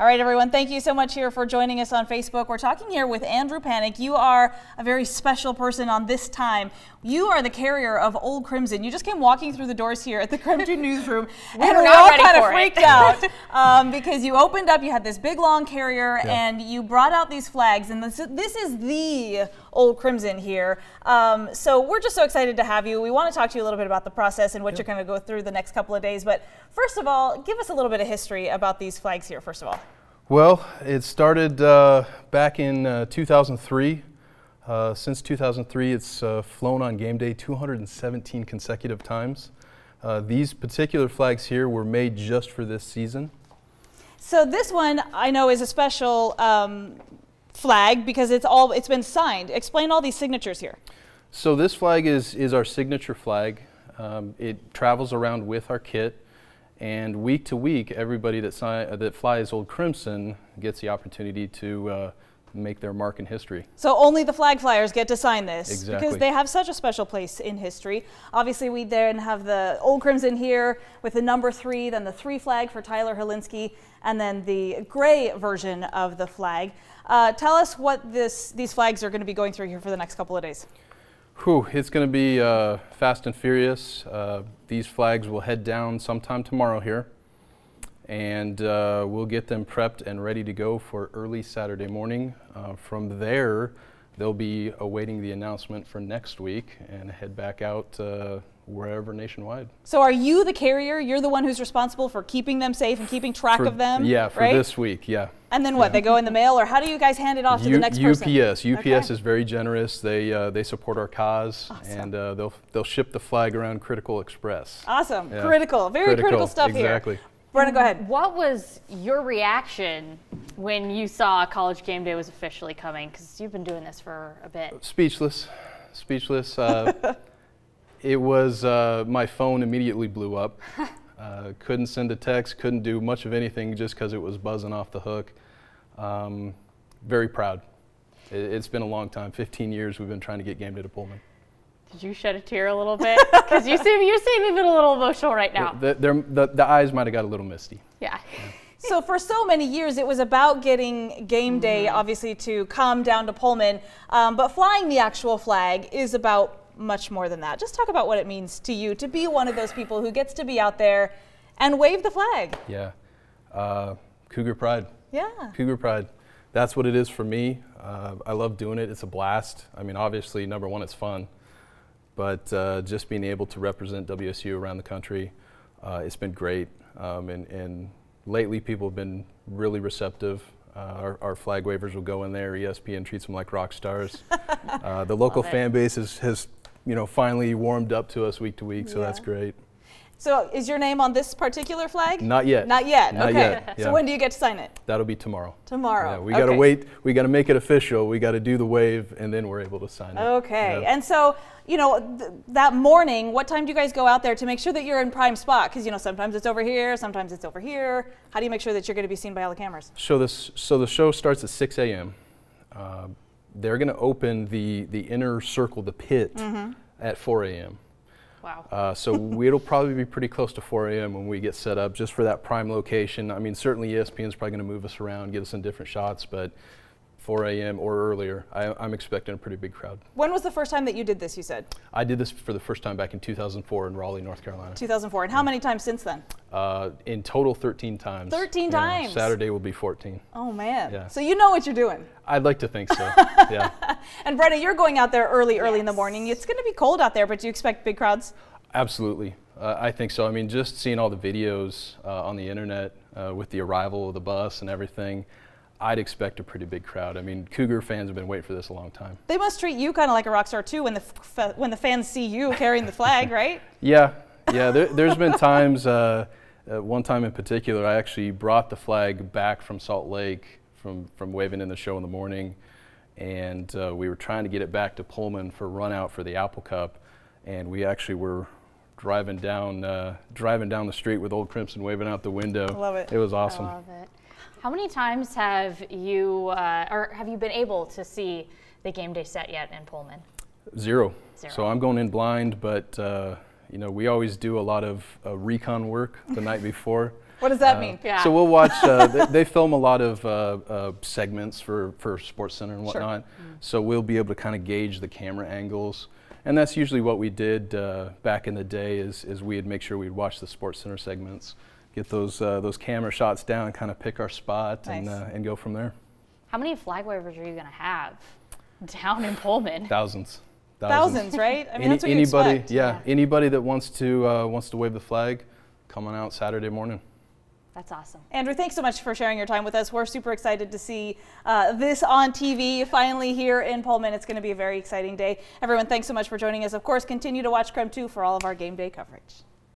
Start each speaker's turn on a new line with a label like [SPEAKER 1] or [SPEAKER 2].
[SPEAKER 1] All right, everyone, thank you so much here for joining us on Facebook. We're talking here with Andrew Panic. You are a very special person on this time. You are the carrier of Ol Crimson. You just came walking through the doors here at the KREM 2 newsroom, and we're all kind of freaked out because you opened up, you had this big long carrier, and you brought out these flags, and this is the Ol Crimson here. So we're just so excited to have you. We want to talk to you a little bit about the process and what you're going to go through the next couple of days. But first of all, give us a little bit of history about these flags here, first of all.
[SPEAKER 2] Well, it started back in 2003. Since 2003, it's flown on game day 217 consecutive times. These particular flags here were made just for this season.
[SPEAKER 1] So this one I know is a special flag because it's been signed. Explain all these signatures here.
[SPEAKER 2] So this flag is our signature flag. It travels around with our kit. And week to week, everybody that flies Ol Crimson gets the opportunity to make their mark in history.
[SPEAKER 1] So only the flag flyers get to sign this.
[SPEAKER 2] Exactly.
[SPEAKER 1] Because they have such a special place in history. Obviously, we then have the Ol Crimson here with the number 3, then the 3 flag for Tyler Helinski, and then the gray version of the flag. Tell us what these flags are going to be going through here for the next couple of days.
[SPEAKER 2] Whew, it's going to be fast and furious. These flags will head down sometime tomorrow here, and we'll get them prepped and ready to go for early Saturday morning. From there, they'll be awaiting the announcement for next week and head back out wherever nationwide.
[SPEAKER 1] So are you the carrier? You're the one who's responsible for keeping them safe and keeping track of them?
[SPEAKER 2] Yeah, for
[SPEAKER 1] right?
[SPEAKER 2] this week, yeah.
[SPEAKER 1] And then what, they go in the mail, or how do you guys hand it off to the next person?
[SPEAKER 2] UPS is very generous. They support our cause, and they'll ship the flag around Critical Express.
[SPEAKER 1] Awesome,
[SPEAKER 2] yeah.
[SPEAKER 1] Very critical stuff here.
[SPEAKER 2] Exactly.
[SPEAKER 1] Brenna, go ahead.
[SPEAKER 3] What was your reaction when you saw College Game Day was officially coming? Because you've been doing this for a bit.
[SPEAKER 2] Speechless. It was, my phone immediately blew up. Couldn't send a text, couldn't do much of anything just because it was buzzing off the hook. Very proud. It's been a long time, 15 years we've been trying to get Game Day to Pullman.
[SPEAKER 3] Did you shed a tear a little bit? Because you seem even a little emotional right now.
[SPEAKER 2] The eyes might have got a little misty.
[SPEAKER 3] Yeah.
[SPEAKER 1] So for so many years, it was about getting Game Day, obviously, to come down to Pullman. But flying the actual flag is about much more than that. Just talk about what it means to you to be one of those people who gets to be out there and wave the flag.
[SPEAKER 2] Yeah. Cougar pride.
[SPEAKER 1] Yeah.
[SPEAKER 2] Cougar pride. That's what it is for me. I love doing it. It's a blast. I mean, obviously, number one, it's fun. But just being able to represent WSU around the country, it's been great. And lately, people have been really receptive. Our flag wavers will go in there. ESPN treats them like rock stars. The local fan base has finally warmed up to us week to week, so that's great.
[SPEAKER 1] So is your name on this particular flag?
[SPEAKER 2] Not yet.
[SPEAKER 1] Not yet.
[SPEAKER 2] Not
[SPEAKER 1] okay.
[SPEAKER 2] yet. Yeah.
[SPEAKER 1] So when do you get to sign it?
[SPEAKER 2] That'll be tomorrow.
[SPEAKER 1] Tomorrow.
[SPEAKER 2] Yeah, we got to wait. We got to make it official. We got to do the wave, and then we're able to sign it.
[SPEAKER 1] Okay.
[SPEAKER 2] Yeah.
[SPEAKER 1] And so, that morning, what time do you guys go out there to make sure that you're in prime spot? Because, sometimes it's over here, sometimes it's over here. How do you make sure that you're going to be seen by all the cameras?
[SPEAKER 2] So the show starts at 6 a.m. They're going to open the inner circle, the pit, at 4 a.m.
[SPEAKER 3] Wow.
[SPEAKER 2] So it'll probably be pretty close to 4 a.m. when we get set up just for that prime location. I mean, certainly ESPN's probably going to move us around, get us in different shots, but 4 a.m. or earlier, I'm expecting a pretty big crowd.
[SPEAKER 1] When was the first time that you did this, you said?
[SPEAKER 2] I did this for the first time back in 2004 in Raleigh, North Carolina.
[SPEAKER 1] 2004. And how many times since then?
[SPEAKER 2] In total, 13 times.
[SPEAKER 1] 13 times?
[SPEAKER 2] Saturday will be 14.
[SPEAKER 1] Oh, man.
[SPEAKER 2] Yeah.
[SPEAKER 1] So you know what you're doing.
[SPEAKER 2] I'd like to think so, yeah.
[SPEAKER 1] And Brenna, you're going out there early in the morning. It's going to be cold out there, but do you expect big crowds?
[SPEAKER 2] Absolutely. I think so. I mean, just seeing all the videos on the internet with the arrival of the bus and everything, I'd expect a pretty big crowd. I mean, Cougar fans have been waiting for this a long time.
[SPEAKER 1] They must treat you kind of like a rock star too when the fans see you carrying the flag, right?
[SPEAKER 2] Yeah. There's been times, one time in particular, I actually brought the flag back from Salt Lake from waving in the show in the morning, and we were trying to get it back to Pullman for run out for the Apple Cup, and we actually were driving down the street with Ol Crimson waving out the window.
[SPEAKER 1] Love it.
[SPEAKER 2] It was awesome.
[SPEAKER 3] I love it. How many times have you been able to see the Game Day set yet in Pullman?
[SPEAKER 2] Zero. So I'm going in blind, but we always do a lot of recon work the night before.
[SPEAKER 1] What does that mean?
[SPEAKER 3] Yeah.
[SPEAKER 2] So we'll watch, they film a lot of segments for SportsCenter and whatnot. Sure. So we'll be able to kind of gauge the camera angles. And that's usually what we did back in the day is we'd make sure we'd watch the SportsCenter segments, get those camera shots down and kind of pick our spot. Nice. And go from there.
[SPEAKER 3] How many flag wavers are you going to have down in Pullman?
[SPEAKER 2] Thousands,
[SPEAKER 1] right? I mean, that's what you expect.
[SPEAKER 2] Anybody that wants to wave the flag, come on out Saturday morning.
[SPEAKER 3] That's awesome.
[SPEAKER 1] Andrew, thanks so much for sharing your time with us. We're super excited to see this on TV finally here in Pullman. It's going to be a very exciting day. Everyone, thanks so much for joining us. Of course, continue to watch KREM 2 for all of our game day coverage.